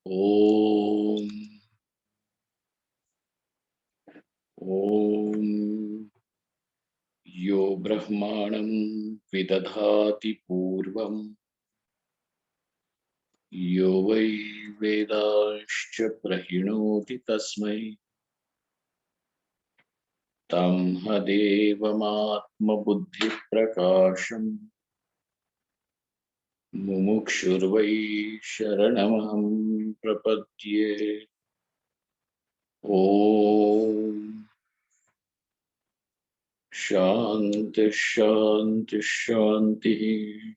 Om. Om. Yo Brahmanam Vidadhati Purvam. Yo Vai Vedascha Prahinoti Tasmai. Tam Hadevamatma Buddhi Prakasham. Mumukshurvai Sharanamaham Prapadye. Om. Shanti Shanti Shanti.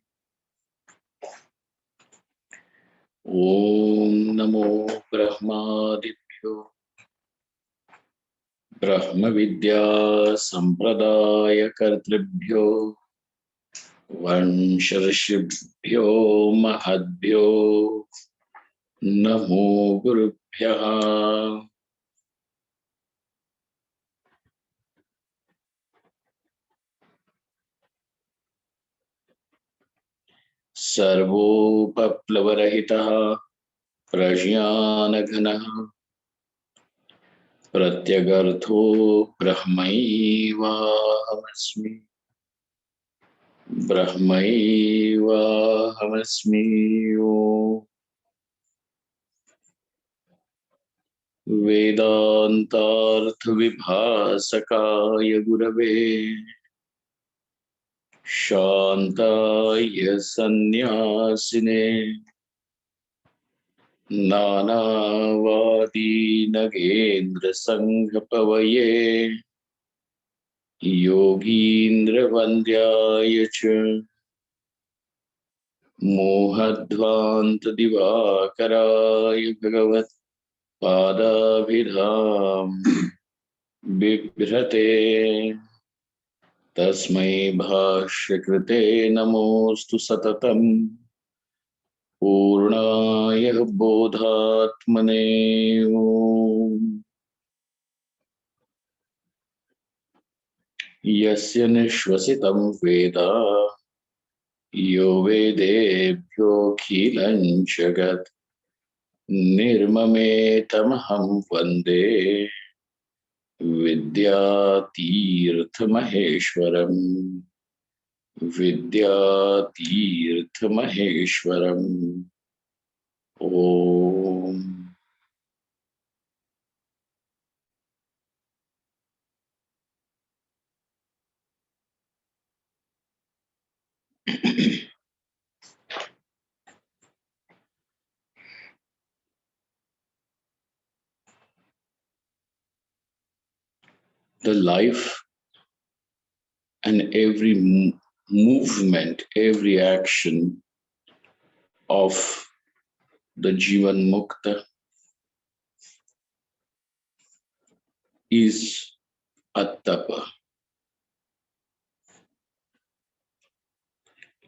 Om Namo Brahmadibhyo Brahma Vidya Sampradaya Kartribhyo Vanshashibhyo Mahadbhyo Namo Gurubhyaha. Sarvopaplavarahitaha Prajnanaganaha Pratyagartho Brahmaivahamasmi. Brahmaivahamasmi. Om. Vedantartha-vibhasakaya Gurave Shantaya Sannyasine Nanavadi Nagendra Sanghapavaye Yogindra Vandyaya Cha Mohadvanta Divakaraya Bhagavat Padabhidham Bibhrate Tasmai Bhashyakೃತೆ Namostu Satatam Purnaya Bodhatmane. Om. Yasya Nishvasitam Veda Yo Vedebhyo Khilan Jagat Nirmame Tamaham Vande Vidyatirtha Maheshwaram. Vidyatirtha Maheshwaram. Om. The life and every movement, every action of the Jivan Mukta is a tapa,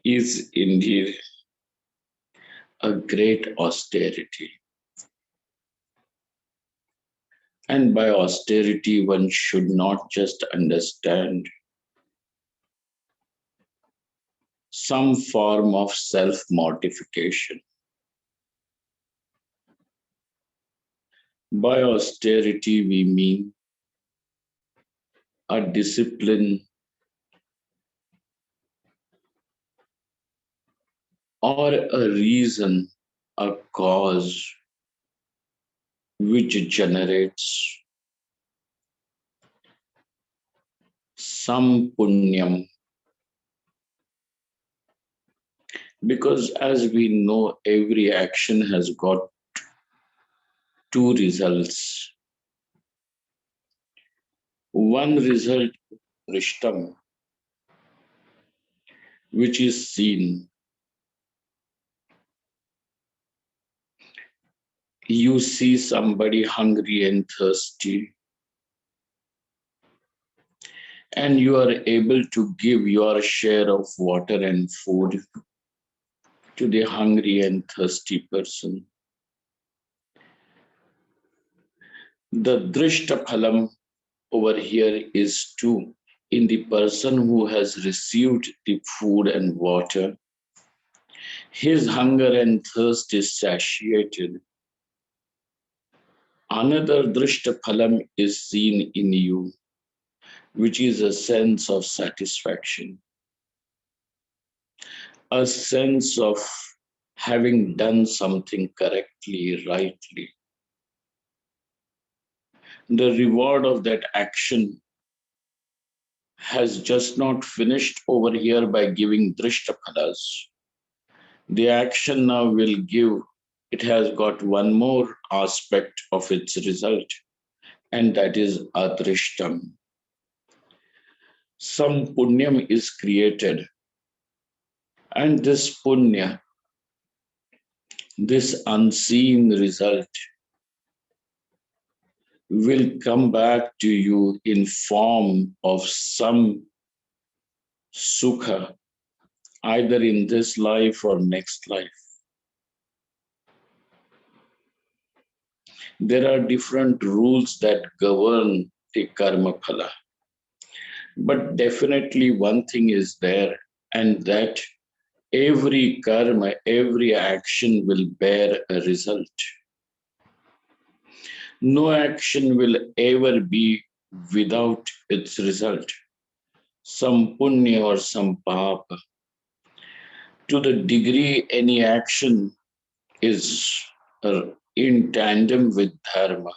is indeed a great austerity. And by austerity, one should not just understand some form of self-mortification. By austerity, we mean a discipline or a reason, a cause which generates some punyam. Because as we know, every action has got two results. One result, prishtam, which is seen. You see somebody hungry and thirsty, and you are able to give your share of water and food to the hungry and thirsty person. The drishta phalam over here is two. In the person who has received the food and water, his hunger and thirst is satiated. Another drishta phalam is seen in you, which is a sense of satisfaction, a sense of having done something correctly, rightly. The reward of that action has just not finished over here by giving drishta phalas. The action now will give, it has got one more aspect of its result, and that is adrishtam. Some punyam is created, and this punya, this unseen result, will come back to you in form of some sukha, either in this life or next life. There are different rules that govern the karma phala. But definitely one thing is there, and that every karma, every action will bear a result. No action will ever be without its result. Some punya or some papa. To the degree any action is in tandem with dharma,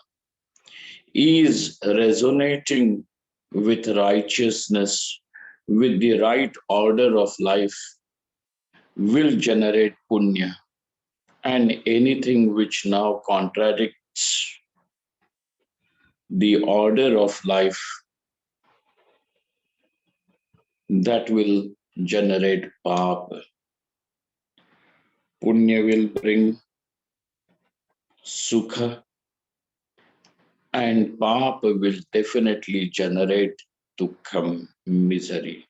is resonating with righteousness, with the right order of life, will generate punya. And anything which now contradicts the order of life, that will generate papa. Punya will bring sukha, and papa will definitely generate dukkham, misery.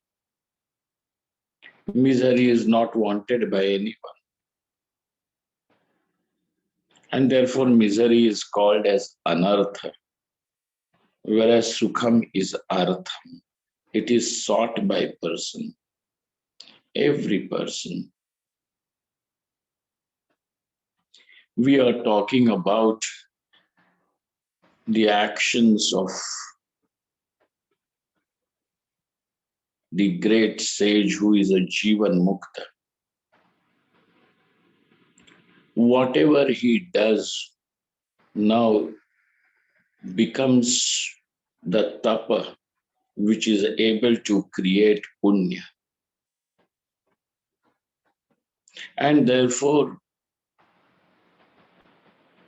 Misery is not wanted by anyone, and therefore misery is called as anartha, whereas sukham is artham. It is sought by person, every person. We are talking about the actions of the great sage who is a Jivan Mukta. Whatever he does now becomes the tapa which is able to create punya. And therefore,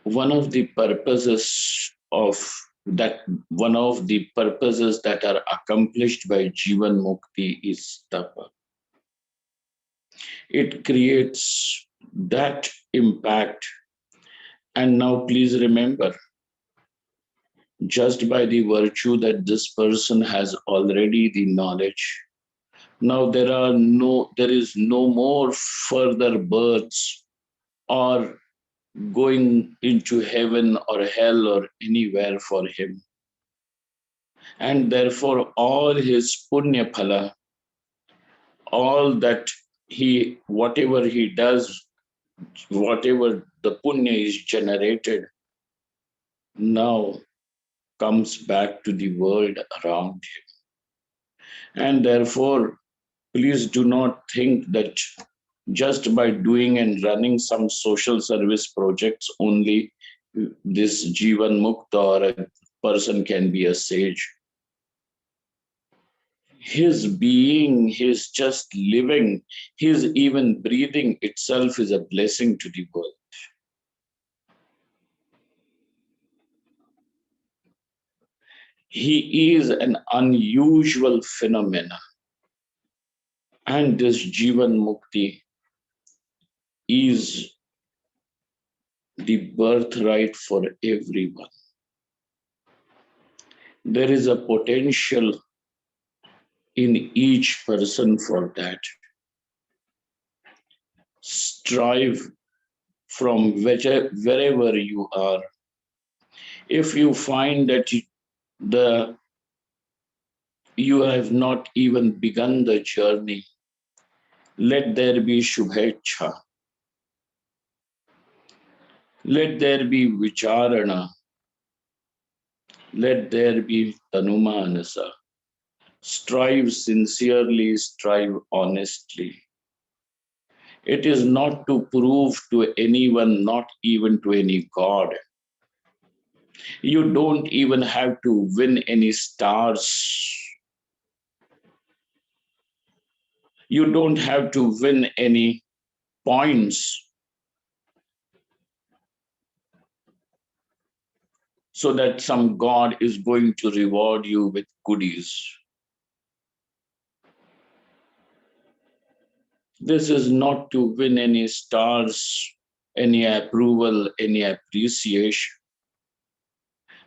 one of the purposes that are accomplished by Jivan Mukti is tapa. It creates that impact. And now please remember, just by the virtue that this person has already the knowledge, now there is no more further births or going into heaven or hell or anywhere for him. And therefore all his punya phala, all that whatever he does, whatever the punya is generated, now comes back to the world around him. And therefore, please do not think that just by doing and running some social service projects only this Jivan Mukta or a person can be a sage. His being, his just living, his even breathing itself is a blessing to the world. He is an unusual phenomena. And this Jivan Mukti is the birthright for everyone. There is a potential in each person for that. Strive from wherever you are. If you find that you have not even begun the journey, let there be shubhecha. Let there be vicharana. Let there be tanumanasa. Strive sincerely, strive honestly. It is not to prove to anyone, not even to any god. You don't even have to win any stars. You don't have to win any points so that some god is going to reward you with goodies. This is not to win any stars, any approval, any appreciation.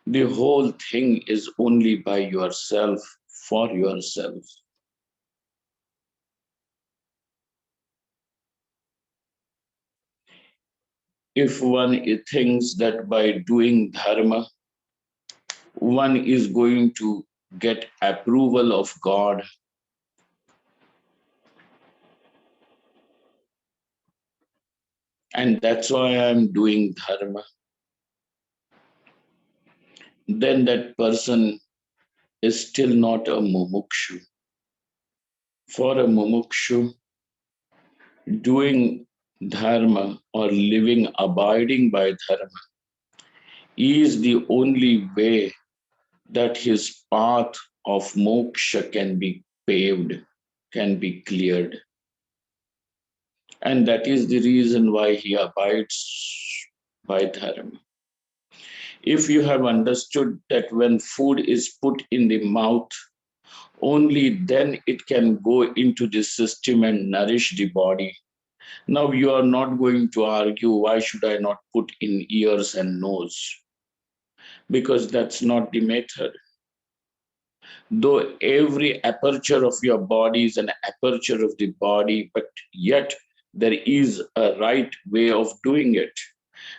The whole thing is only by yourself, for yourself. If one thinks that by doing dharma, one is going to get approval of God, and that's why I'm doing dharma, then that person is still not a mumukshu. For a mumukshu, doing dharma or living, abiding by dharma is the only way that his path of moksha can be paved, can be cleared. And that is the reason why he abides by dharma. If you have understood that when food is put in the mouth, only then it can go into the system and nourish the body. Now you are not going to argue, why should I not put in ears and nose? Because that's not the method. Though every aperture of your body is an aperture of the body, but yet there is a right way of doing it.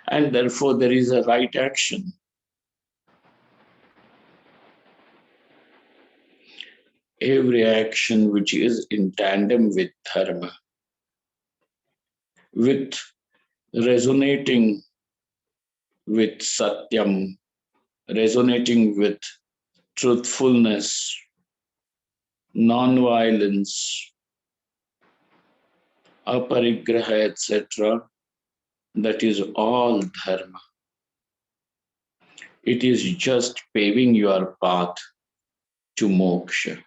And therefore there is a right action. Every action which is in tandem with dharma, with resonating with satyam, resonating with truthfulness, non-violence, aparigraha, etc., that is all dharma. It is just paving your path to moksha,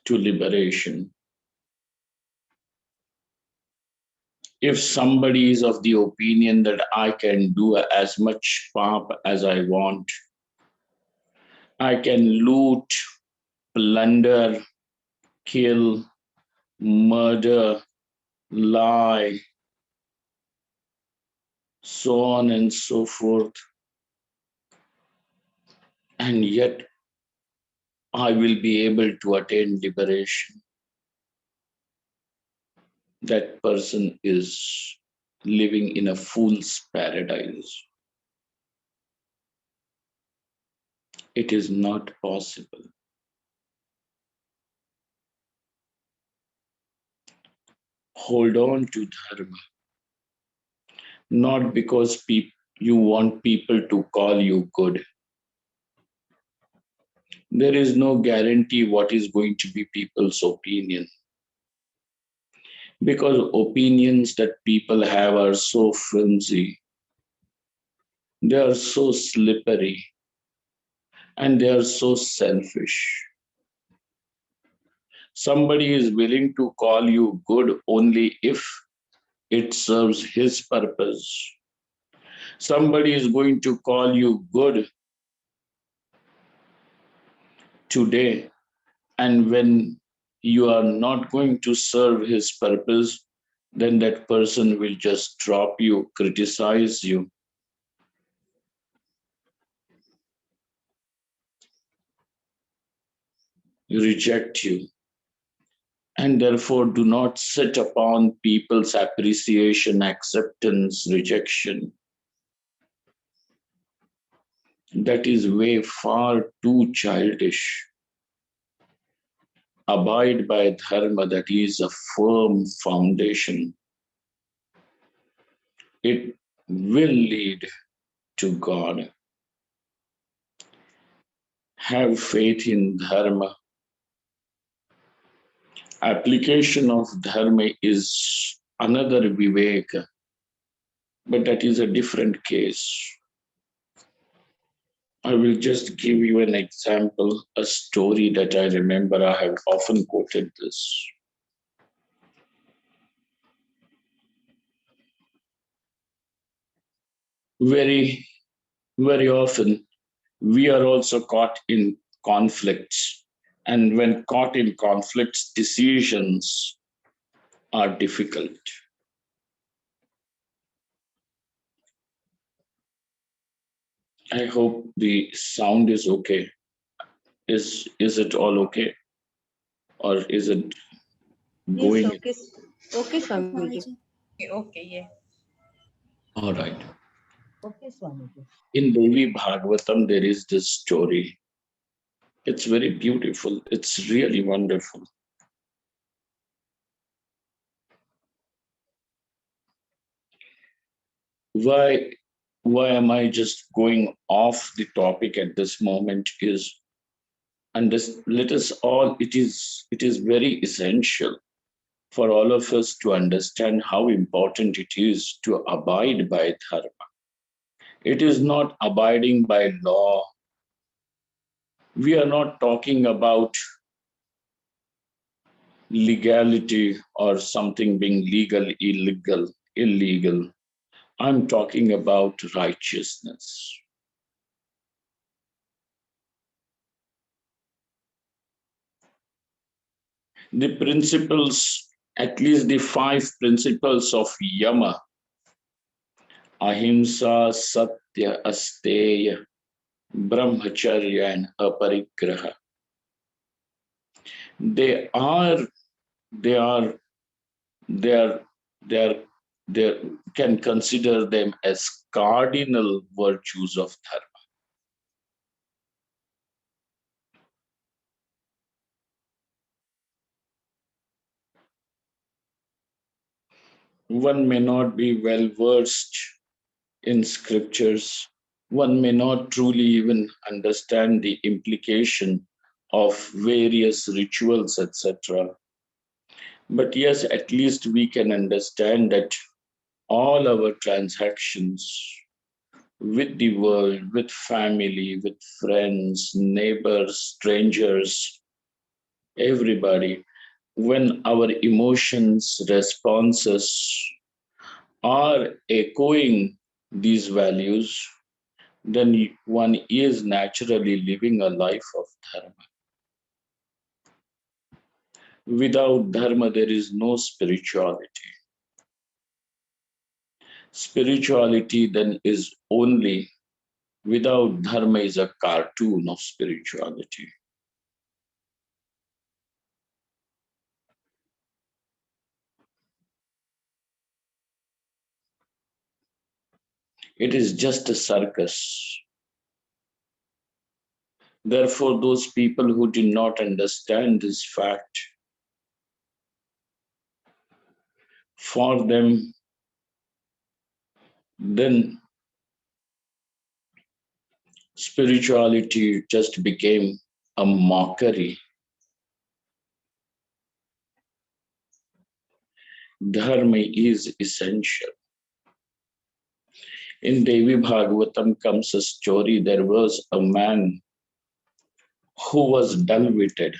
to liberation. If somebody is of the opinion that I can do as much pap as I want, I can loot, plunder, kill, murder, lie, so on and so forth, and yet I will be able to attain liberation. That person is living in a fool's paradise. It is not possible. Hold on to dharma, not because you want people to call you good. There is no guarantee what is going to be people's opinion, because opinions that people have are so flimsy, they are so slippery, and they are so selfish. Somebody is willing to call you good only if it serves his purpose. Somebody is going to call you good today, and when you are not going to serve his purpose, then that person will just drop you, criticize you, reject you. And therefore, do not sit upon people's appreciation, acceptance, rejection. That is way far too childish. Abide by dharma, that is a firm foundation. It will lead to God. have faith in dharma. Application of dharma is another viveka, but that is a different case. I will just give you an example, a story that I remember. I have often quoted this. Very, very often, we are also caught in conflicts. And when caught in conflicts, decisions are difficult. I hope the sound is okay. Is it all okay? Or is it Yes, going? okay. Okay, Okay, Swamiji. Swamiji. Okay, yeah. All right. Okay, Swamiji. In Devi Bhagavatam, there is this story. It's very beautiful. It's really wonderful. Why why am I just going off the topic at this moment is, and this, let us all, it is very essential for all of us to understand how important it is to abide by dharma. It is not abiding by law. We are not talking about legality or something being legal, illegal. I'm talking about righteousness. The principles, at least the five principles of Yama, Ahimsa, Satya, Asteya, Brahmacharya, and Aparigraha, they are, they are, they are, they are, they can consider them as cardinal virtues of dharma. One may not be well versed in scriptures, one may not truly even understand the implication of various rituals, etc. But yes, at least we can understand that all our transactions with the world, with family, with friends, neighbors, strangers, everybody, when our emotions, responses are echoing these values, then one is naturally living a life of dharma. Without dharma, there is no spirituality. Spirituality then is only, without dharma, is a cartoon of spirituality. It is just a circus. Therefore, those people who do not understand this fact, for them, then spirituality just became a mockery. Dharma is essential. In Devi Bhagavatam comes a story. There was a man who was dull witted.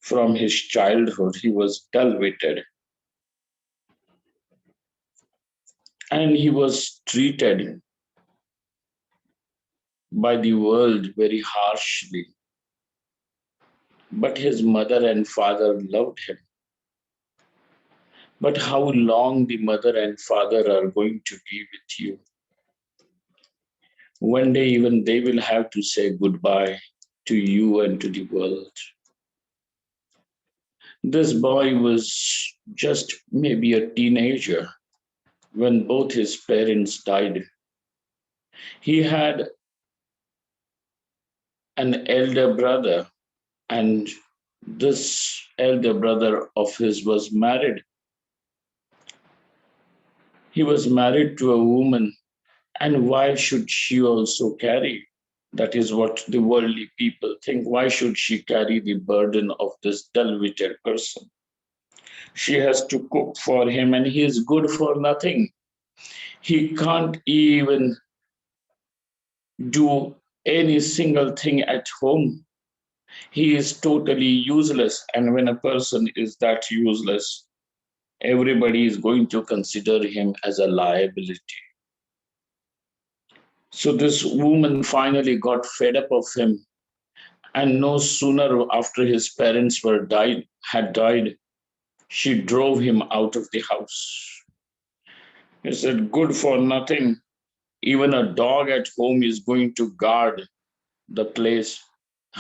From his childhood, he was dull witted. And he was treated by the world very harshly. But his mother and father loved him. But how long the mother and father are going to be with you? One day, even they will have to say goodbye to you and to the world. This boy was just maybe a teenager when both his parents died. He had an elder brother, and this elder brother of his was married. He was married to a woman, and why should she also carry? That is what the worldly people think. Why should she carry the burden of this dull-witted person? She has to cook for him, and he is good for nothing. He can't even do any single thing at home. He is totally useless. And when a person is that useless, everybody is going to consider him as a liability. So this woman finally got fed up of him, and no sooner after his parents had died, she drove him out of the house. He said, "Good for nothing. Even a dog at home is going to guard the place.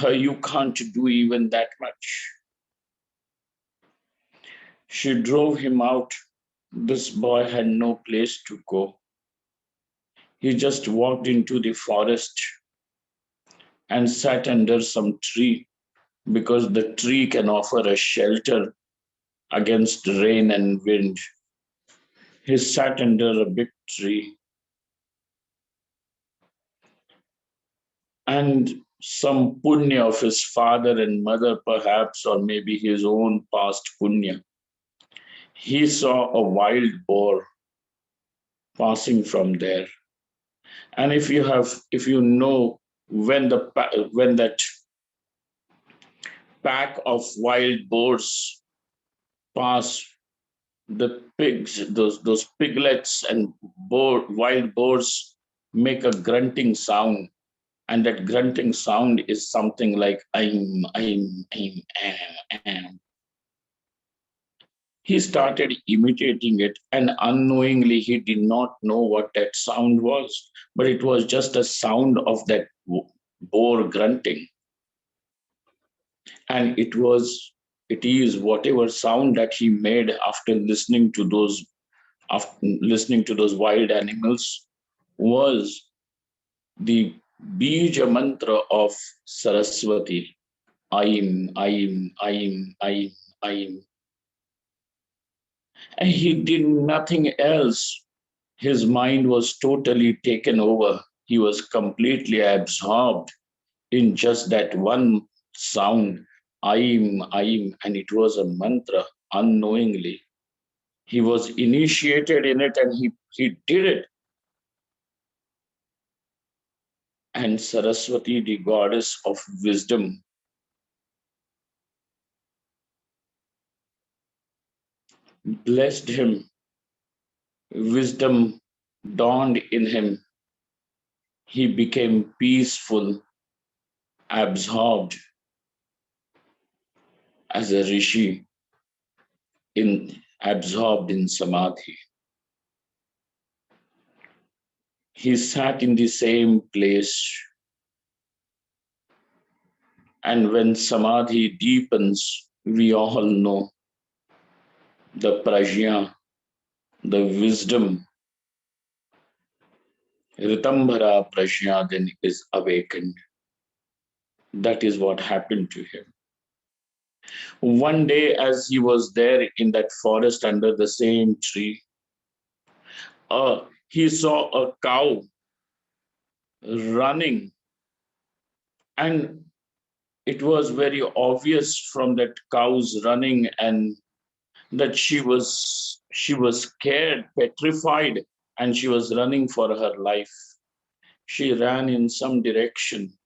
You can't do even that much." She drove him out. This boy had no place to go. He just walked into the forest and sat under some tree because the tree can offer a shelter against rain and wind. He sat under a big tree, and some punya of his father and mother, perhaps, or maybe his own past punya, he saw a wild boar passing from there. And if you know, when that pack of wild boars pass, the pigs, those piglets and wild boars make a grunting sound, and that grunting sound is something like am. He started imitating it, and unknowingly he did not know what that sound was, but it was just a sound of that boar grunting. And it is whatever sound that he made after listening to those wild animals was the bija mantra of Saraswati. Aim. And he did nothing else. His mind was totally taken over. He was completely absorbed in just that one sound, Aim, and it was a mantra unknowingly. He was initiated in it, and he did it. And Saraswati, the goddess of wisdom, blessed him. Wisdom dawned in him. He became peaceful, absorbed as a rishi, absorbed in samadhi. He sat in the same place, and when samadhi deepens, we all know the prajna, the wisdom, Ritambhara prajna then is awakened. That is what happened to him. One day, as he was there in that forest under the same tree, he saw a cow running, and it was very obvious from that cow's running and that she was scared, petrified, and she was running for her life. She ran in some direction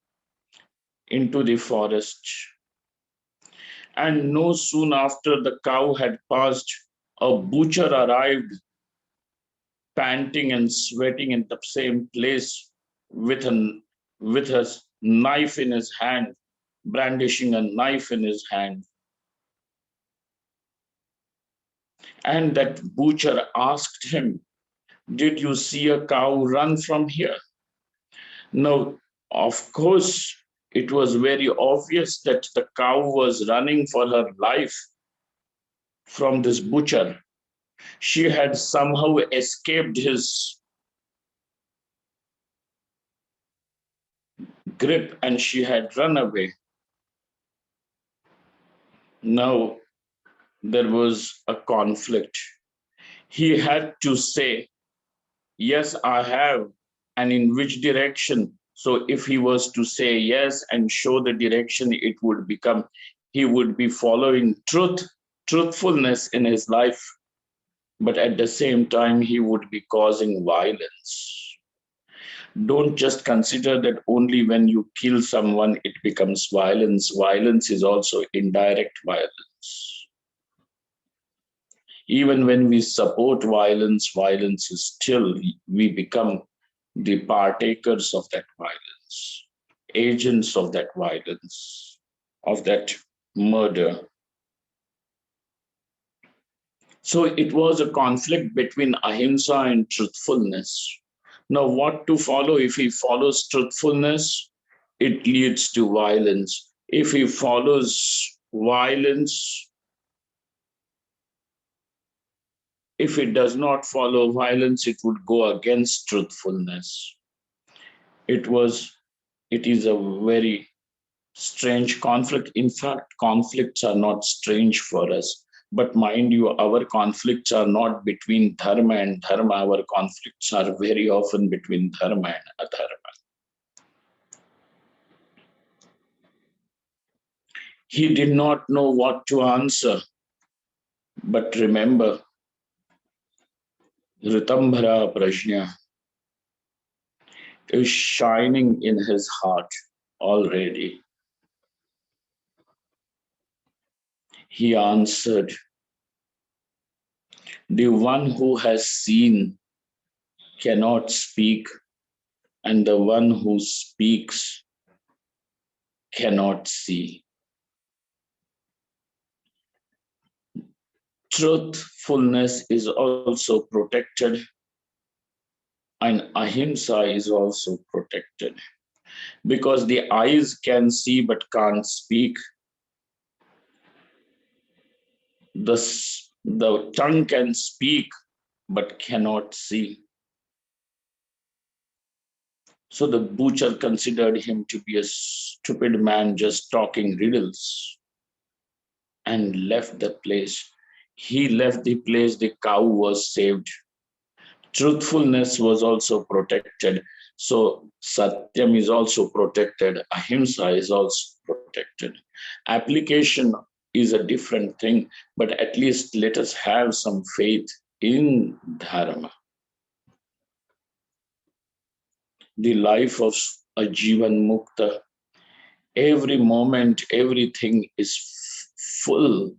into the forest, and no soon after the cow had passed, a butcher arrived, panting and sweating in the same place, with a knife in his hand, brandishing a knife in his hand. And that butcher asked him, "Did you see a cow run from here?" No, of course, it was very obvious that the cow was running for her life from this butcher. She had somehow escaped his grip and she had run away. Now there was a conflict. He had to say, "Yes, I have," and in which direction. So if he was to say yes and show the direction, it would become, he would be following truthfulness in his life, but at the same time, he would be causing violence. Don't just consider that only when you kill someone, it becomes violence. Violence is also indirect violence. Even when we support violence, violence is still, we become the partakers of that violence, agents of that violence, of that murder. So it was a conflict between ahimsa and truthfulness. Now, what to follow? If he follows truthfulness, it leads to violence. If he follows violence, if it does not follow violence, it would go against truthfulness. It was, it is a very strange conflict. In fact, conflicts are not strange for us. But mind you, our conflicts are not between dharma and dharma. Our conflicts are very often between dharma and adharma. He did not know what to answer. But remember, Ritambhara Prajna is shining in his heart already. He answered, the one who has seen cannot speak, and the one who speaks cannot see. Truthfulness is also protected, and ahimsa is also protected. Because the eyes can see but can't speak, the tongue can speak but cannot see. So the butcher considered him to be a stupid man just talking riddles and left the place. He left the place, the cow was saved. Truthfulness was also protected. So Satyam is also protected. Ahimsa is also protected. Application is a different thing, but at least let us have some faith in Dharma. The life of a Jivan Mukta, every moment, everything is full,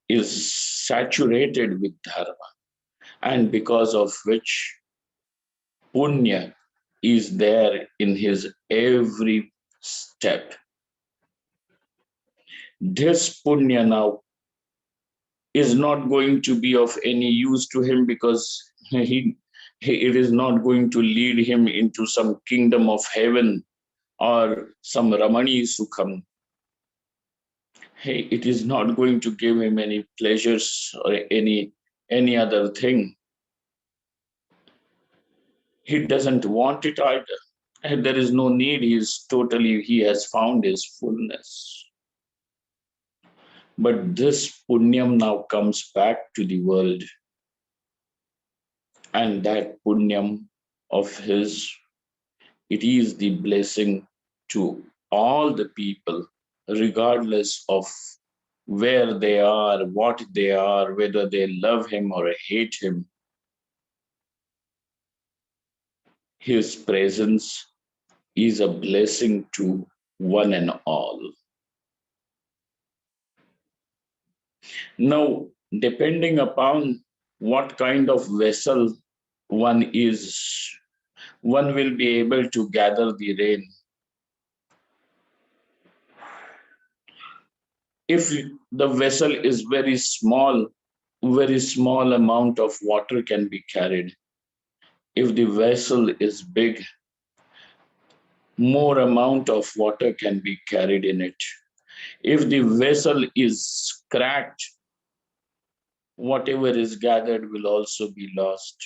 is saturated with Dharma, and because of which Punya is there in his every step. This Punya now is not going to be of any use to him because it is not going to lead him into some kingdom of heaven or some Ramani Sukham. It is not going to give him any pleasures or any other thing. He doesn't want it either. And there is no need. He has found his fullness. But this punyam now comes back to the world. And that punyam of his, it is the blessing to all the people, regardless of where they are, what they are, whether they love him or hate him. His presence is a blessing to one and all. Now, depending upon what kind of vessel one is, one will be able to gather the rain. If the vessel is very small amount of water can be carried. If the vessel is big, more amount of water can be carried in it. If the vessel is cracked, whatever is gathered will also be lost.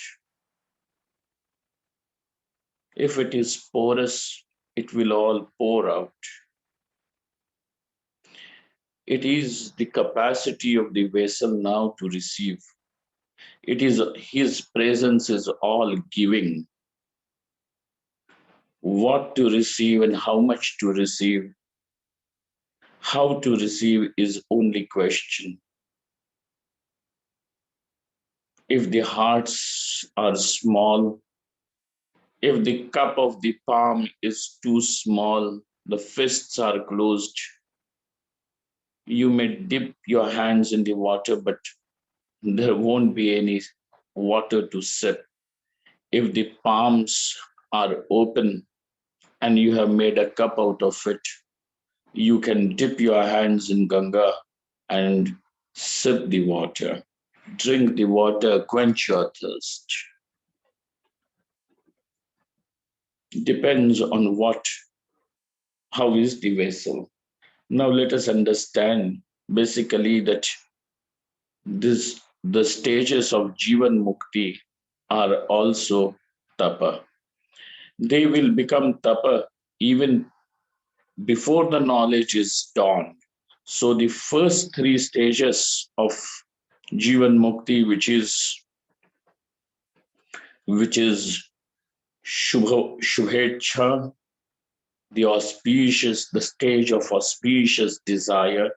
If it is porous, it will all pour out. It is the capacity of the vessel now to receive. It is his presence is all giving. What to receive and how much to receive, how to receive is only question. If the hearts are small, if the cup of the palm is too small, the fists are closed, you may dip your hands in the water, but there won't be any water to sip. If the palms are open and you have made a cup out of it, you can dip your hands in Ganga and sip the water. Drink the water, quench your thirst. Depends on how is the vessel. Now let us understand basically that the stages of Jivan Mukti are also tapa. They will become tapa even before the knowledge is dawned. So the first three stages of Jivan Mukti, which is Shubhecha, the stage of auspicious desire,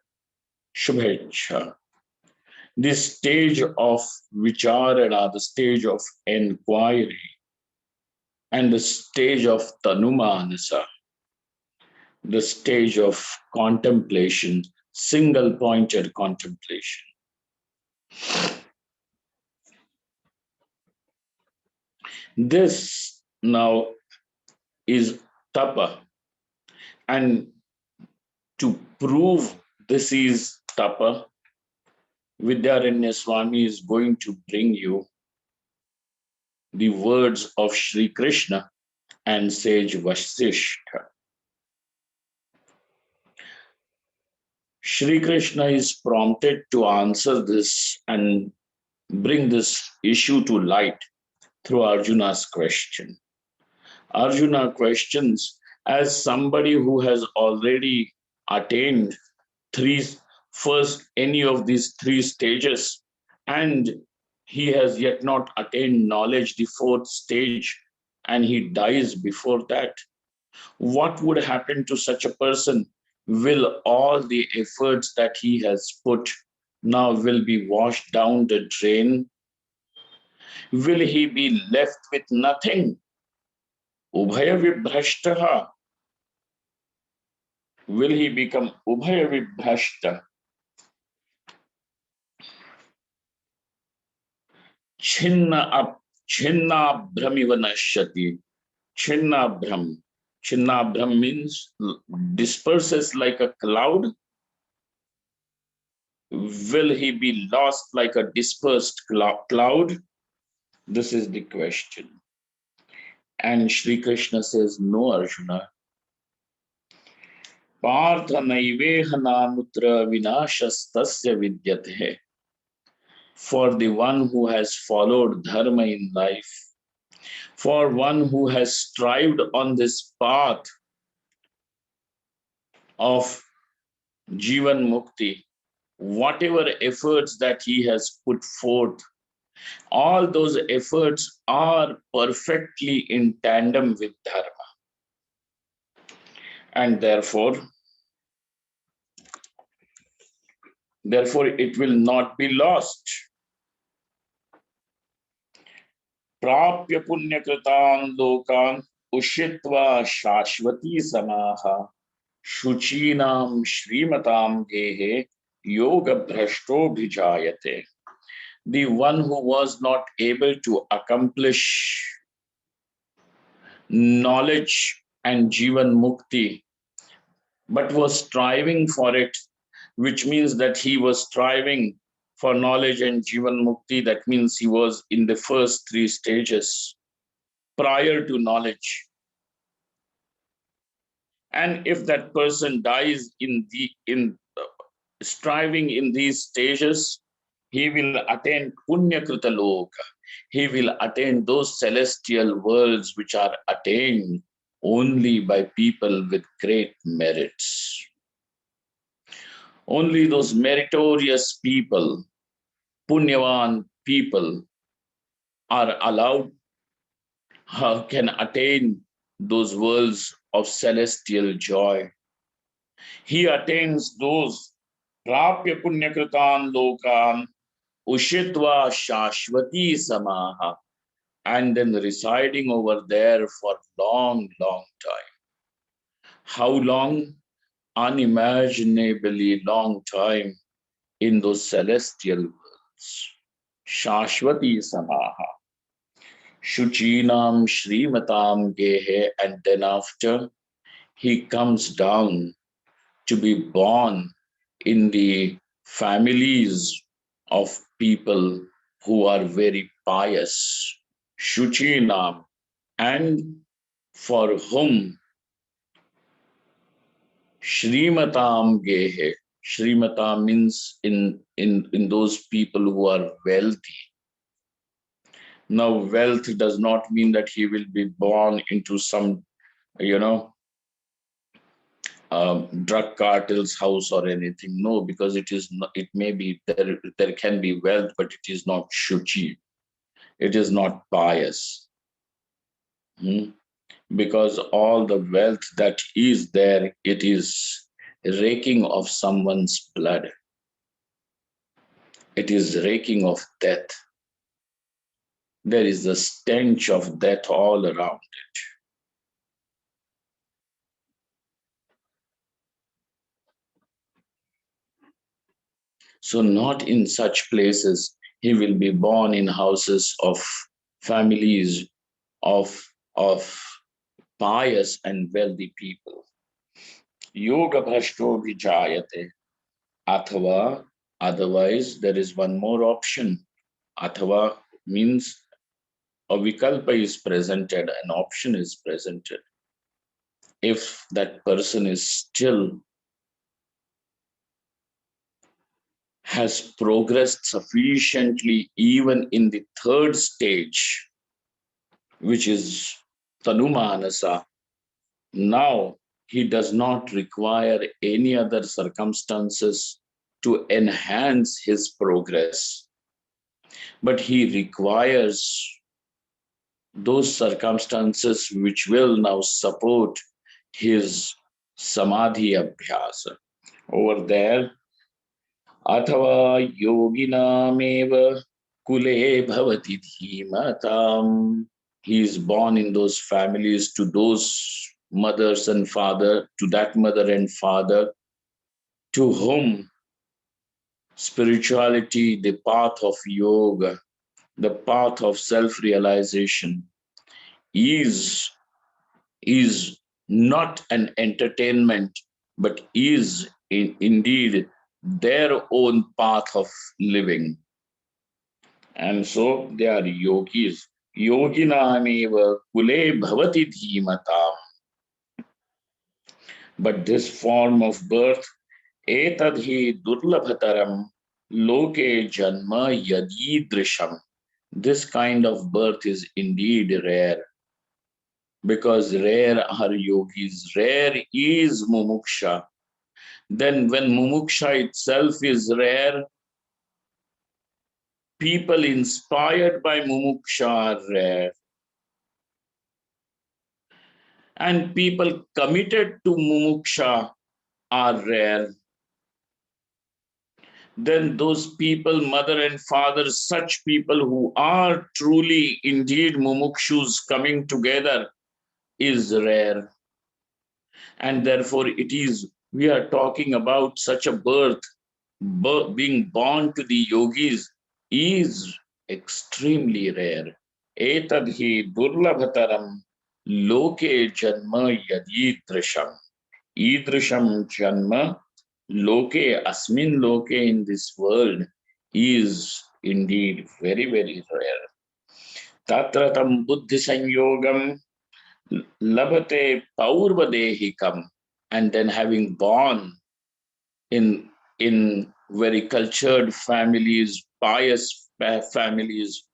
Shubhecha. This stage of Vicharana, the stage of inquiry, and the stage of Tanumanasa, the stage of contemplation, single pointed contemplation. This now is tapa. And to prove this is tapa, Vidyaranya Swami is going to bring you the words of Sri Krishna and sage Vasishtha. Sri Krishna is prompted to answer this and bring this issue to light through Arjuna's question. Arjuna questions, as somebody who has already attained three first any of these three stages, and he has yet not attained knowledge, the fourth stage, and he dies before that, what would happen to such a person? Will all the efforts that he has put now will be washed down the drain? Will he be left with nothing? Ubhaya vibhrashtaha. Will he become ubhaya vibhrashta? छिन्नाभ्रमिव नश्यति. Chinnabhram. Chinnabhram means disperses like a cloud. Will he be lost like a dispersed cloud? This is the question. And Sri Krishna says, no, Arjuna. Partha naiveha namutra vinashastasya vidyate. For the one who has followed dharma in life, for one who has strived on this path of Jivan Mukti, whatever efforts that he has put forth, all those efforts are perfectly in tandem with dharma. And therefore it will not be lost. Prapya punyakritan lokan ushitva shashvati samaha shuchinam shrimatam gehe yoga bhrashto bhijayate. The one who was not able to accomplish knowledge and Jivan Mukti, but was striving for it, which means that he was striving for knowledge and Jivan Mukti. That means he was in the first three stages prior to knowledge. And if that person dies in striving in these stages, he will attain Punya Krita Loka. He will attain those celestial worlds which are attained only by people with great merits. Only those meritorious people, Punyavan people, are allowed, can attain those worlds of celestial joy. He attains those prapya punyakritan lokan ushitva shashvati samaha, and then residing over there for long, long time. How long? Unimaginably long time in those celestial worlds. Shashvati samaha. Shuchinam Srimatam Gehe, and then after he comes down to be born in the families of people who are very pious. Shuchinam, and for whom Srimatam Gehe. Srimatam means in those people who are wealthy. Now, wealth does not mean that he will be born into some, you know, drug cartel's house or anything. No, because it is not, it may be there can be wealth, but it is not shuchi. It is not pious. Hmm? Because all the wealth that is there, it is raking of someone's blood. It is raking of death. There is a stench of death all around it. So, not in such places. He will be born in houses of families of pious and wealthy people. Yoga bhrashto vijayate. Athava, otherwise, there is one more option. Athava means a vikalpa is presented, an option is presented. If that person is still has progressed sufficiently even in the third stage, which is Tanumanasa, now he does not require any other circumstances to enhance his progress, but he requires those circumstances which will now support his samadhi abhyasa. Over there, अथवा योगिनामेव kule bhavati dhimatam. He is born in those families to those mothers and father, to that mother and father, to whom spirituality, the path of yoga, the path of self-realization is not an entertainment, but is indeed their own path of living. And so they are yogis. Yoginameva kule bhavati dhimatam. But this form of birth, etadhi durlabhataram loke janma yadidrisham. This kind of birth is indeed rare, because rare are yogis, rare is mumuksha. Then when mumuksha itself is rare, people inspired by mumuksha are rare. And people committed to mumuksha are rare. Then those people, mother and father, such people who are truly indeed mumukshus coming together is rare. And therefore it is, we are talking about such a birth, being born to the yogis is extremely rare. Etadhi durlabhataram loke janma yadidrisham. Idrisham janma loke, asmin loke, in this world is indeed very, very rare. Tatratam buddhi sanyogam labate paurvadehikam. And then having born in very cultured families, pious families,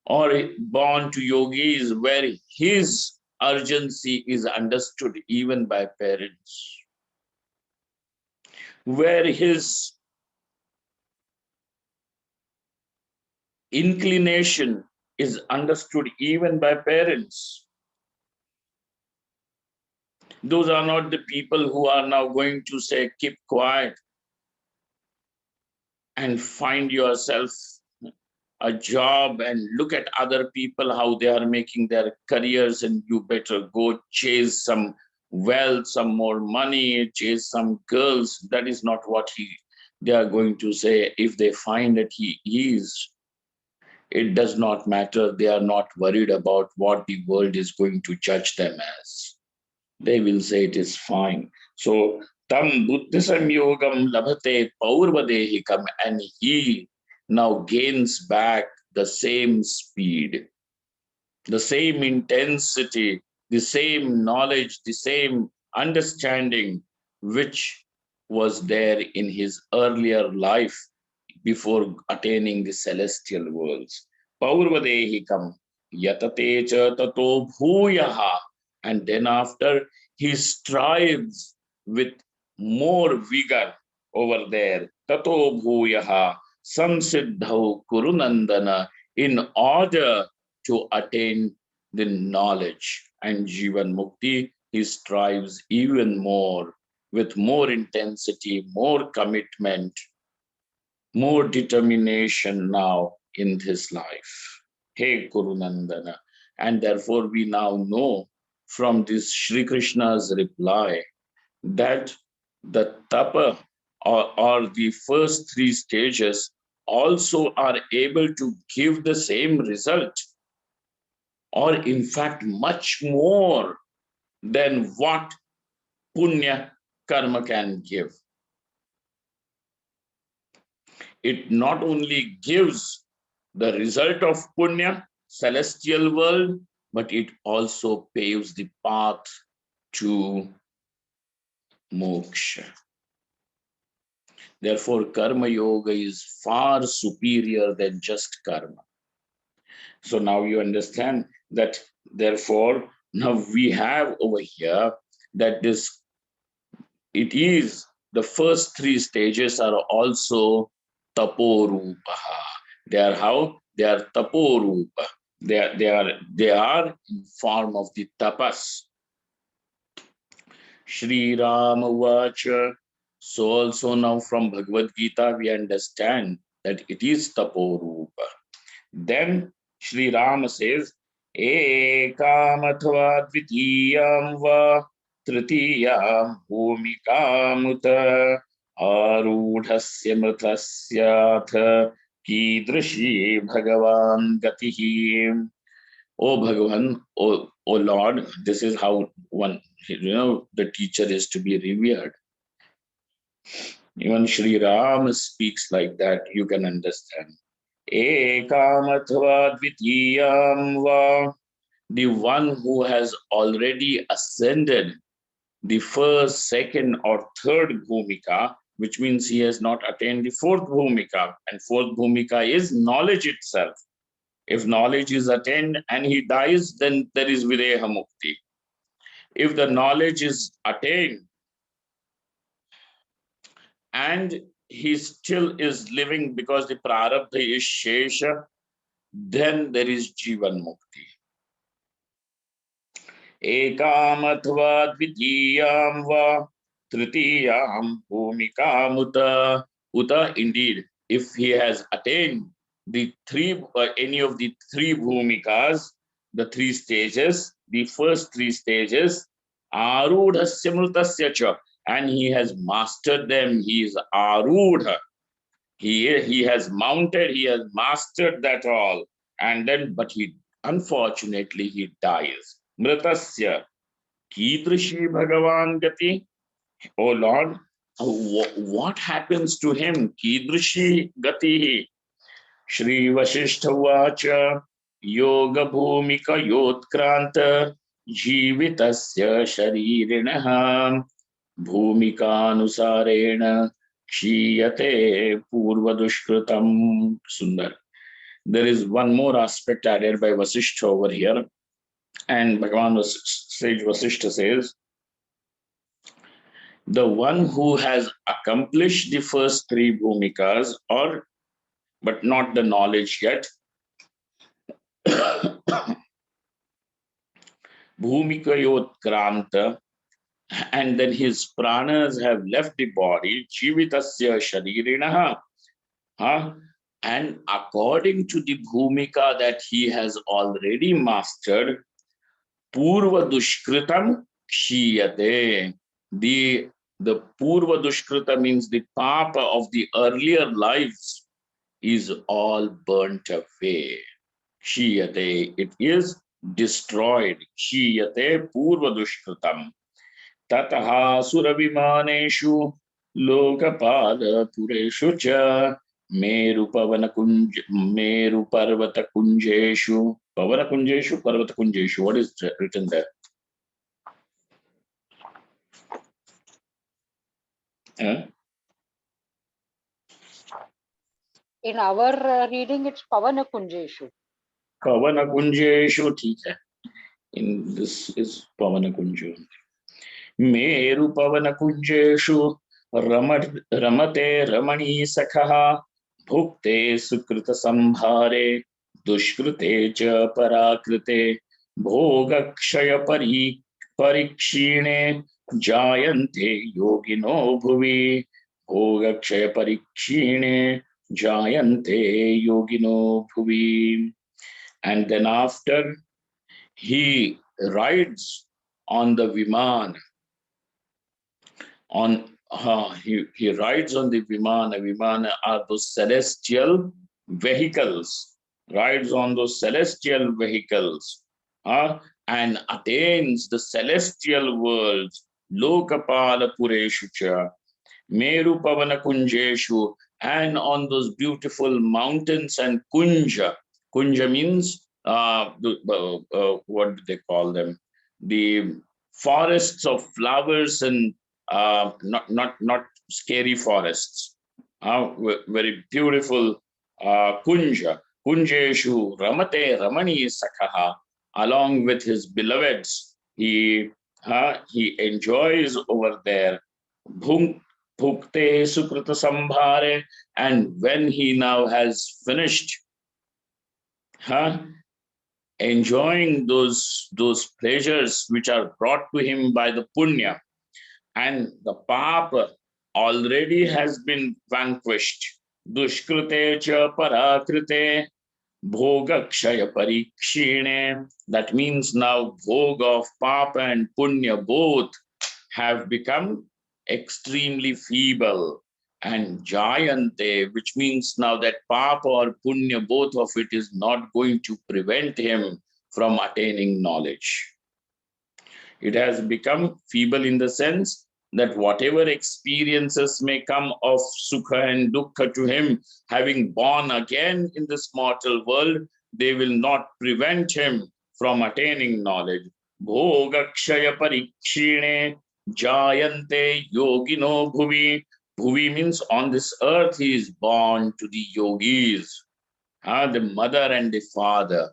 or born to yogis where his urgency is understood even by parents, where his inclination is understood even by parents. Those are not the people who are now going to say, keep quiet and find yourself a job and look at other people, how they are making their careers, and you better go chase some wealth, some more money, chase some girls. That is not what they are going to say. If they find that he is, it does not matter. They are not worried about what the world is going to judge them as. They will say it is fine. So tam buddha samyogam labhate paurvadehikam, and he now gains back the same speed, the same intensity, the same knowledge, the same understanding which was there in his earlier life before attaining the celestial worlds. Paurvadehikam yatate cha tato bhuyaha. And then after he strives with more vigor over there. Tato bhuyaha samsiddhau kurunandana, in order to attain the knowledge and Jivan Mukti, he strives even more with more intensity, more commitment, more determination now in his life. Hey Kurunandana. And therefore, we now know from this Sri Krishna's reply that the tapa, or the first three stages, also are able to give the same result, or in fact, much more than what punya karma can give. It not only gives the result of punya, celestial world, but it also paves the path to moksha. Therefore, karma yoga is far superior than just karma. So now you understand that, therefore, now we have over here that this, it is the first three stages are also taporupa. They are how? They are taporupa. They are in form of the tapas. Shri Rama Vacha. So also now from Bhagavad Gita we understand that it is taporupa. Then Shri Rama says, Ekam athva dvitiyam va tritiyam bhumikamuta arudhasya mrtasyath kidrishi bhagavan gatihi. Oh Bhagavan, oh Lord, this is how one, the teacher is to be revered. Even Shri Ram speaks like that, you can understand. Ekam athva dvitiyam va, the one who has already ascended the first, second, or third bhumika, which means he has not attained the fourth bhumika, and fourth bhumika is knowledge itself. If knowledge is attained and he dies, then there is videha mukti. If the knowledge is attained and he still is living because the prarabdha is shesha, then there is jivan mukti. Ekam athva dvitiyam va tritiyam bhumikamuta uta. Indeed, if he has attained the three, any of the three bhumikas, the three stages, the first three stages, arudhasya mrutasya cha, and he has mastered them, he is arudha. He has mounted, he has mastered that all, and then, but he, unfortunately, he dies. Mritasya kidrishi bhagavan gati. Oh Lord, what happens to him? Kidrishi gati. Shri Vasishtha Vacha Yoga Bhumika Yotkranta Jivitasya Sharirinaha Bhumikanusarena Kshiyate Purvadushkritam. Sundar. There is one more aspect added by Vasishtha over here, and Bhagavan Sage Vasishtha says, the one who has accomplished the first three bhumikas, or but not the knowledge yet, Bhumikayotkranta, and then his pranas have left the body, jivitasya sharirinaha, and according to the bhumika that he has already mastered, purva dushkritam kshiyate. The purva dushkrita means the papa of the earlier lives is all burnt away. Kshiyate, it is destroyed. Kshiyate purva dushkritam. Tataha suravimaneshu lokapalapureshu cha meru pavanakunj meru parvatakunjeshu pavanakunjeshu parvatakunjeshu. What is written there? In our reading, it's Pavana Kunjeshu. Pavanakunjeshu, theek hai. In this is Pavanakunju. Meru pavanakunjeshu ramate ramani sakha bhukte sukrita sambhare dushkrute cha parakrite bhogakshaya parikshine jayante yogino bhuvi bhogakshaya parikshine jayante yogino bhuvi. And then after he rides on the viman, he rides on the vimana. Vimana are those celestial vehicles. Rides on those celestial vehicles, and attains the celestial worlds. Lokapala pureshu cha, meru pavana kunjeshu, and on those beautiful mountains and kunja. Kunja means what do they call them? The forests of flowers and not scary forests. Very beautiful kunja. Kunjeshu ramate ramani sakha. Along with his beloveds, he enjoys over there. Bhukte sukrita sambhare, and when he now has finished enjoying those pleasures which are brought to him by the punya, and the papa already has been vanquished. Dushkrute cha parakrite bhogakshaya parikshine. That means now bhog of papa and punya both have become extremely feeble. And jayante, which means now that papa or punya, both of it is not going to prevent him from attaining knowledge. It has become feeble in the sense that whatever experiences may come of sukha and dukkha to him, having born again in this mortal world, they will not prevent him from attaining knowledge. Bhogakshaya parikshine jayante yogino bhuvi. Bhuvi means on this earth he is born to the yogis. The mother and the father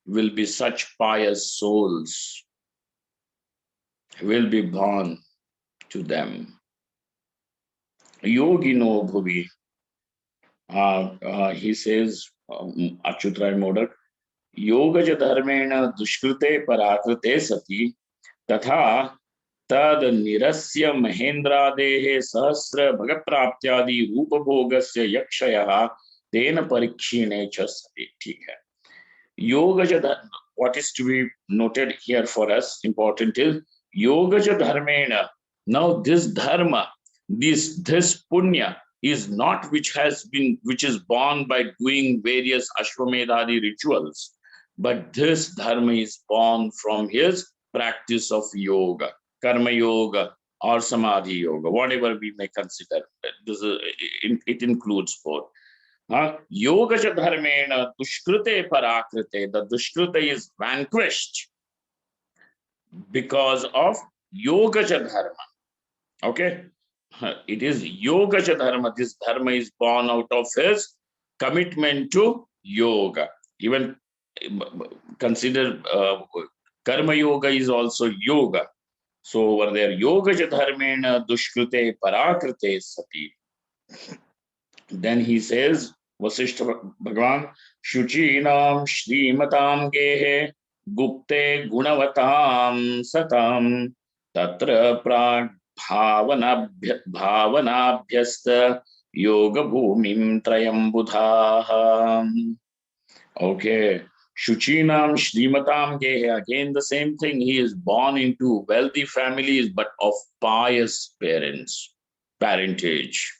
will be such pious souls, will be born to them. Yogino bhuvi. He says, Achyutray Modak, yogaja dharmena dushkrute parakrite sati tatha tad nirasya mahendradehe sahasra bhagapraptyadi rupabhogasya yakshayah tena parikshine cha sati. Theek hai. Yogaja dharma, what is to be noted here for us, important is yogaja dharmena. Now this dharma, this punya is not which is born by doing various ashwamedhadi rituals, but this dharma is born from his practice of yoga, karma yoga or samadhi yoga, whatever we may consider. It includes both. Yogaja dharmena dushkrute parakrite. The dushkrita is vanquished because of yogaja dharma. Okay, it is yogaja dharma. This dharma is born out of his commitment to yoga. Even consider karma yoga is also yoga. So over there, yogaja dharmena dushkrute parakrite sati. Then he says, Vasishtha Bhagavan, Shuchinam Shrimatam Gehe Gupte Gunavatam Satam Tatra prag bhavanabhyasta yoga bhumim trayam budhaha. Okay. Shuchinam Shrimatam Gehe. Again, the same thing. He is born into wealthy families, but of pious parents, parentage.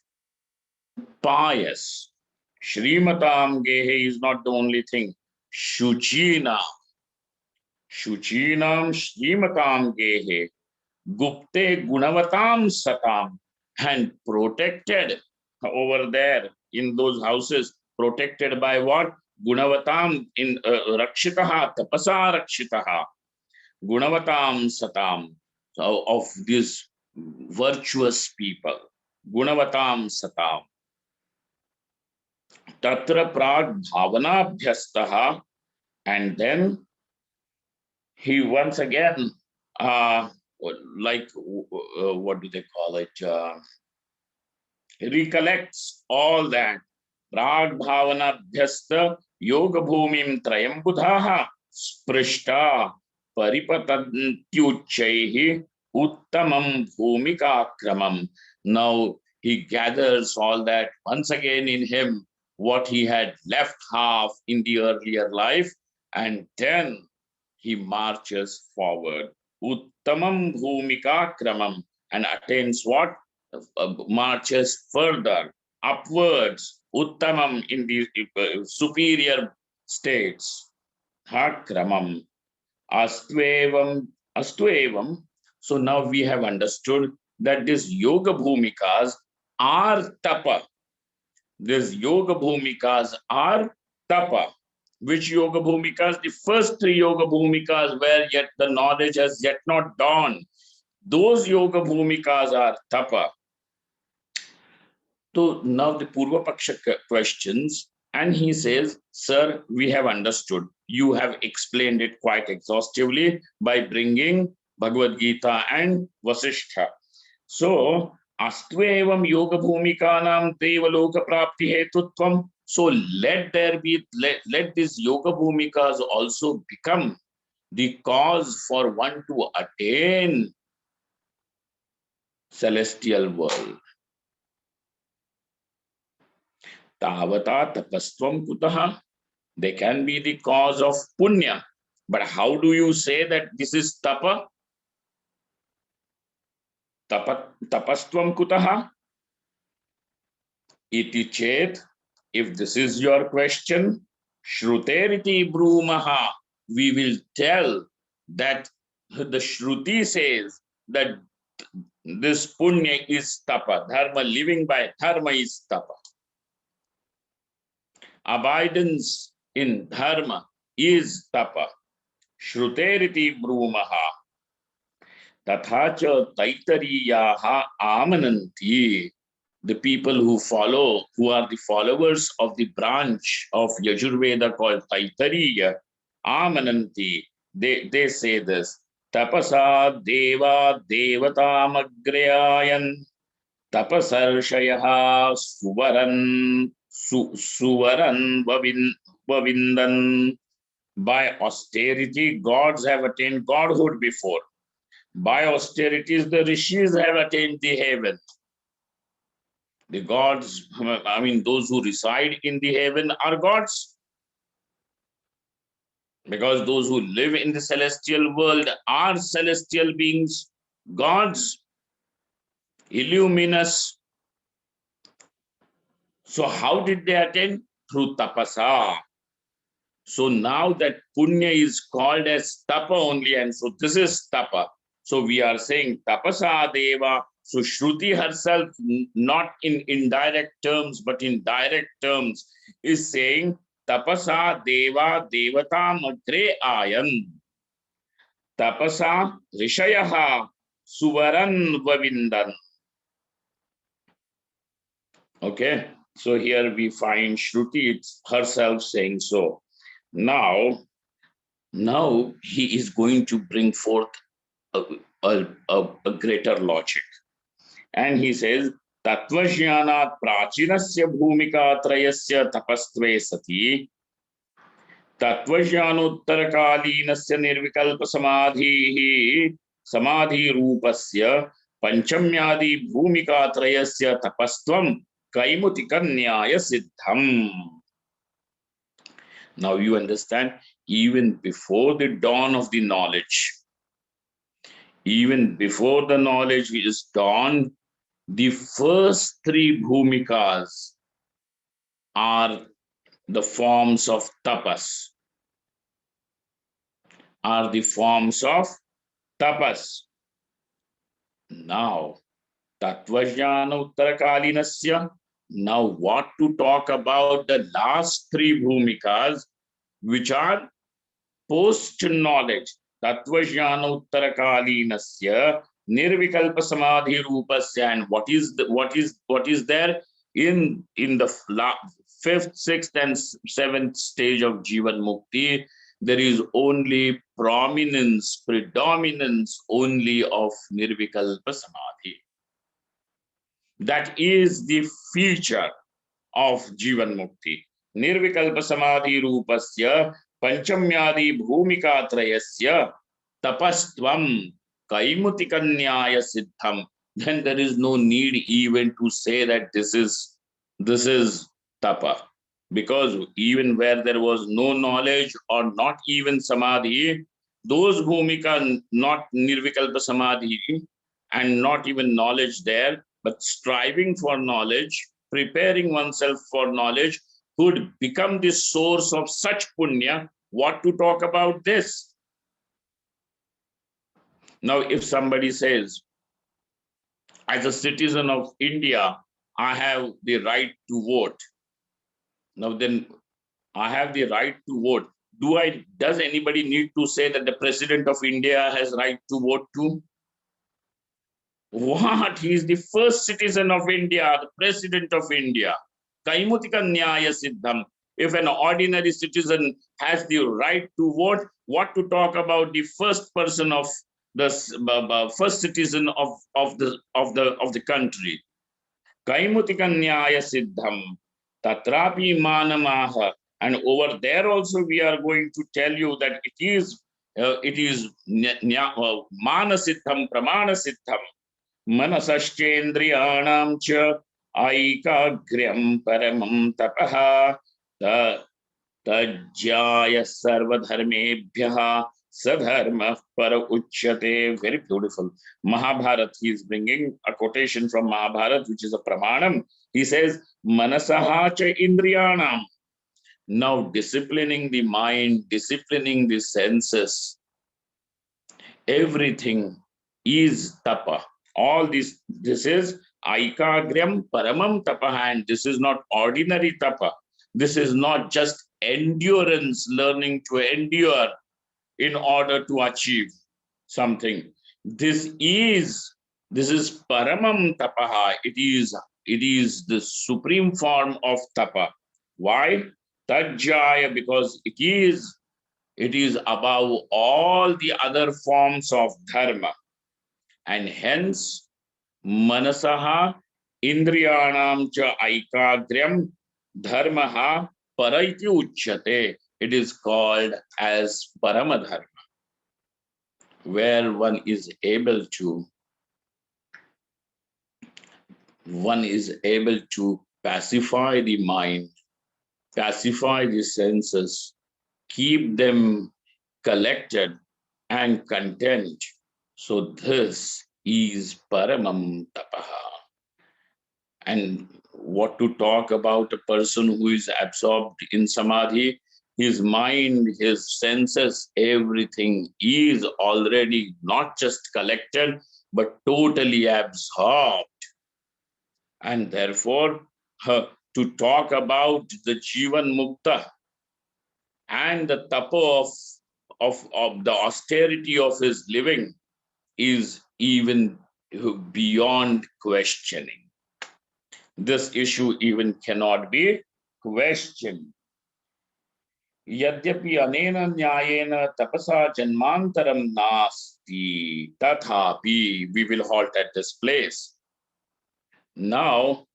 Pious. Shrimatam Gehe is not the only thing. Shuchinam. Shuchinam Shrimatam Gehe. Gupte Gunavatam Satam. And protected over there in those houses. Protected by what? Gunavatam in Rakshitaha, Tapasa Rakshitaha, Gunavatam Satam. So of these virtuous people. Gunavatam Satam. Tatra Prag Bhavanabhyastaha. And then he once again, what do they call it? Recollects all that. Prag Bhavanabhyasta Yoga Bhumim Trayam Budhaha Sprishta Paripatantyuchaihi Uttamam Bhumika Kramam. Now he gathers all that once again in him, what he had left half in the earlier life, and then he marches forward. Uttamam Bhumika Kramam, and attains what? Marches further upwards, uttamam, in the superior states. Hakramam, astuevam. So now we have understood that these yoga bhumikas are tapa. These yoga bhumikas are tapa. Which yoga bhumikas? The first three yoga bhumikas where yet the knowledge has yet not dawned. Those yoga bhumikas are tapa. So now the Purva Paksha questions, and he says, sir, we have understood. You have explained it quite exhaustively by bringing Bhagavad Gita and Vasishtha. So, Astvevam Yoga Bhumikanam Deva Loka Prapti Hetutvam. So let these Yoga Bhumikas also become the cause for one to attain celestial world. Tavata tapastvam kutaha. They can be the cause of punya. But how do you say that this is tapa? Tapastvam kutaha? Iti chet. If this is your question, shruteriti brumaha. We will tell that the Shruti says that this punya is tapa. Dharma, living by dharma is tapa. Abidance in dharma is tapa. Shruteriti brumaha. Tathacha taitariyaha amananti. The people who follow, who are the followers of the branch of Yajurveda called Taitariya, amananti. They say this. Tapasa deva devatamagreyayan. Tapasarshaya suvaran vavindan. By austerity, gods have attained godhood before. By austerities, the rishis have attained the heaven. The gods, I mean, those who reside in the heaven are gods. Because those who live in the celestial world are celestial beings, gods, illuminous. So how did they attain? Through tapasa. So now that punya is called as tapa only, and so this is tapa. So we are saying tapasa deva. So Shruti herself, not in indirect terms, but in direct terms, is saying tapasa deva devatam agre ayan. Tapasa rishayaha suvaran vavindan. Okay, so here we find Shruti herself saying so. Now he is going to bring forth a greater logic. And he says, Tatvajnanat prachinasya bhumika trayasya tapastve sati Tatvajnanottarakalīnasya nirvikalpa samadhihi samadhi rupasya panchamyadi bhumika trayasya tapastvam kaimutikanyaya siddham. Now you understand, even before the dawn of the knowledge, even before the knowledge is dawned, the first three bhumikas are the forms of tapas, are the forms of tapas. Now, Tattvajnana Uttarakalinasya. Now, what to talk about the last three bhumikas, which are post knowledge? Tattvajnana Uttarakalinasya Nirvikalpa Samadhi Rupasya. And what is there in the fifth, sixth, and seventh stage of Jivan Mukti? There is only predominance only of Nirvikalpa Samadhi. That is the feature of Jivan Mukti. Nirvikalpa Samadhi Rupasya Panchamyadi Bhumika Trayasya Tapastvam Kaimutikanyaya Siddham. Then there is no need even to say that this is tapa. Because even where there was no knowledge or not even samadhi, those bhumika, not nirvikalpa samadhi and not even knowledge there, but striving for knowledge, preparing oneself for knowledge, could become the source of such punya. What to talk about this? Now, if somebody says, as a citizen of India, I have the right to vote. Now then, I have the right to vote. Does anybody need to say that the president of India has right to vote too? What? He is the first citizen of India, the president of India. Kaimutika Nyaya Siddham. If an ordinary citizen has the right to vote, what to talk about the first person of the first citizen of the country? Kaimutika Nyaya Siddham. Tatrapi Manamaha. And over there also we are going to tell you that it is Manasiddham, Pramanasiddham. Manasaschendriyanam cha aikagryam paramam tapaha tajjaya sarvadharmebhyaha sadharma para uchyate. Very beautiful. Mahabharata, he is bringing a quotation from Mahabharata, which is a pramanam. He says, Manasaha cha indriyanam. Now disciplining the mind, disciplining the senses, everything is tapa. All this is aikagryam paramam tapa, and this is not ordinary tapa. This is not just endurance, learning to endure in order to achieve something. This is paramam tapaha. It is the supreme form of tapa. Why? Tajjaya, because it is above all the other forms of dharma. And hence, manasaha indriyanam cha aikagryam dharmaha paraiti uchyate. It is called as paramadharma, where one is able to pacify the mind, pacify the senses, keep them collected and content. So this is paramam tapaha. And what to talk about a person who is absorbed in samadhi? His mind, his senses, everything is already not just collected, but totally absorbed. And therefore, to talk about the Jivan Mukta and the tapa of the austerity of his living is even beyond questioning. This issue even cannot be questioned. Yadyapi anena nyayena tapasa janmantaram nasti tathapi. We will halt at this place. Now,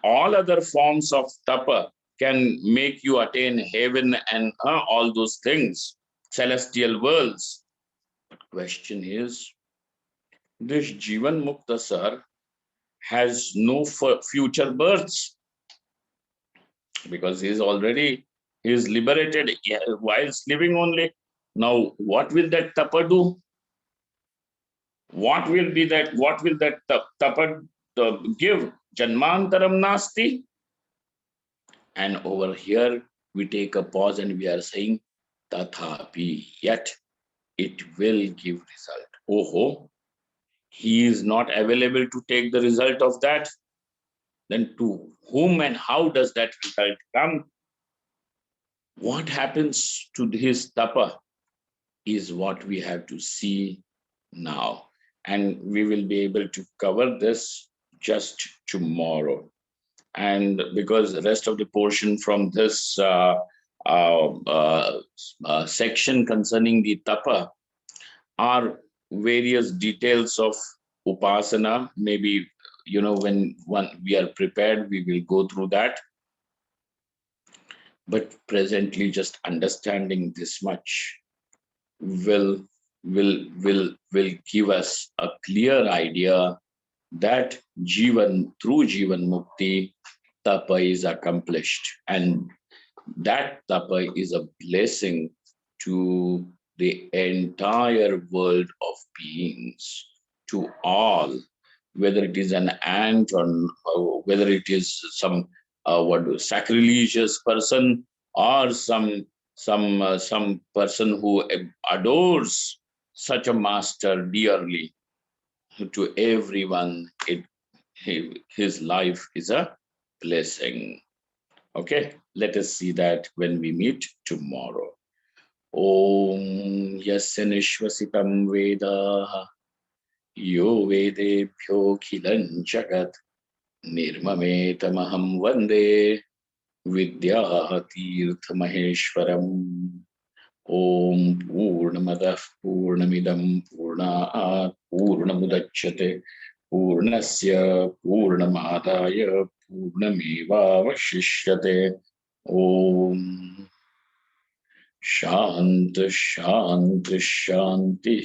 all other forms of tapa can make you attain heaven and all those things, celestial worlds. But question is, This Jivan Mukta sir has no future births because he is liberated whilst living only. Now, what will that tapa do? What will that tapa give? Janmantaram nasti. And over here, we take a pause and we are saying, tathapi, yet it will give result. Oh, he is not available to take the result of that. Then to whom and how does that result come? What happens to his tapa is what we have to see now. And we will be able to cover this just tomorrow. And because the rest of the portion from this section concerning the tapa are various details of upasana. Maybe, when we are prepared, we will go through that. But presently, just understanding this much will give us a clear idea that through Jivan Mukti, tapa is accomplished, and that tapa is a blessing to the entire world of beings, to all, whether it is an ant or whether it is some sacrilegious person or some person who adores such a master dearly. To everyone, his life is a blessing. Okay, let us see that when we meet tomorrow. Om yasya nishvasitam vedaha yo vedebhyo khilan jagat nirmametamaham vande vidyatirthamaheshwaram. Om Purnamadah Purnamidam Purnat Purnamudachyate Purnasya Purnamadaya Purnamevavashishyate. Om Shanti Shanti Shanti.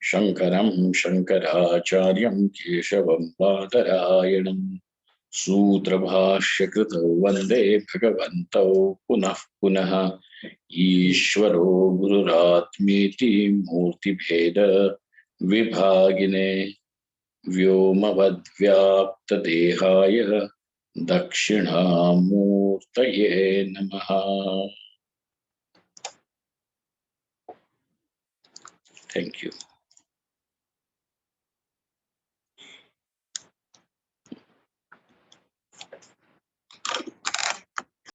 Shankaram Shankaracharyam Keshavam Badarayanam Sutrabhashyakrito Vande Bhagavanto Punah Punah Ishvaro Gururatmiti Murti Bheda Vibhagine Vyomavadvyapta Dehaya Dakshinamurtaye Namaha. Thank you.